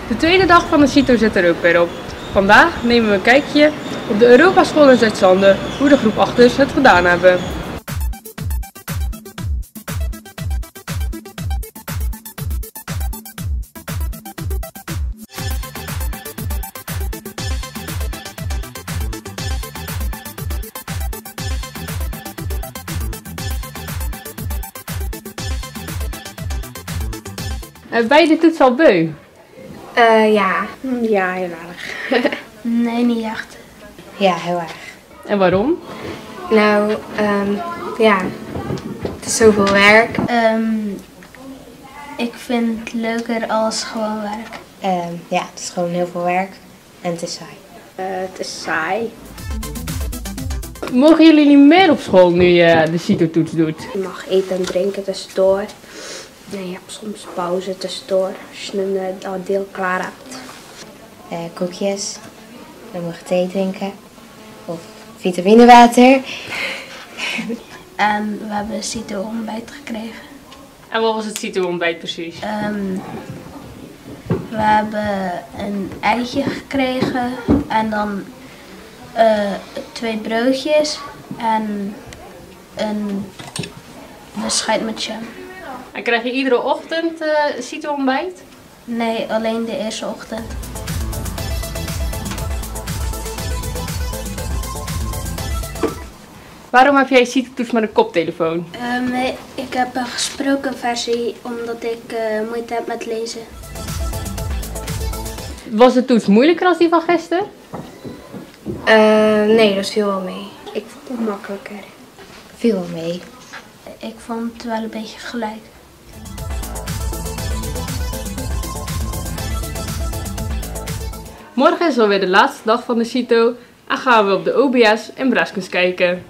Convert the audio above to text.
De tweede dag van de CITO zit er ook weer op. Vandaag nemen we een kijkje op de Europa School in Zuid-Zanden, hoe de groep 8'ers het gedaan hebben. Ben je de toets al beu? Ja. Ja, heel erg. Nee, niet echt. Ja, heel erg. En waarom? Nou, ja, het is zoveel werk. Ik vind het leuker als gewoon werk. Ja, het is gewoon heel veel werk en het is saai. Het is saai. Mogen jullie niet meer op school nu je de CITO-toets doet? Je mag eten en drinken tussendoor. En je hebt soms pauze tussendoor als je een deel klaar hebt. Koekjes. Dan mag je thee drinken. Of vitaminewater. En we hebben een CITO-ontbijt gekregen. En wat was het CITO-ontbijt precies? We hebben een eitje gekregen en dan 2 broodjes en een bescheid met jam. En krijg je iedere ochtend CITO-ontbijt? Nee, alleen de eerste ochtend. Waarom heb jij CITO-toets met een koptelefoon? Nee, ik heb een gesproken versie omdat ik moeite heb met lezen. Was de toets moeilijker als die van gisteren? Nee, dat viel wel mee. Ik vond het makkelijker. Viel wel mee. Ik vond het wel een beetje gelijk. Morgen is alweer de laatste dag van de CITO en gaan we op de OBS en Braskus kijken.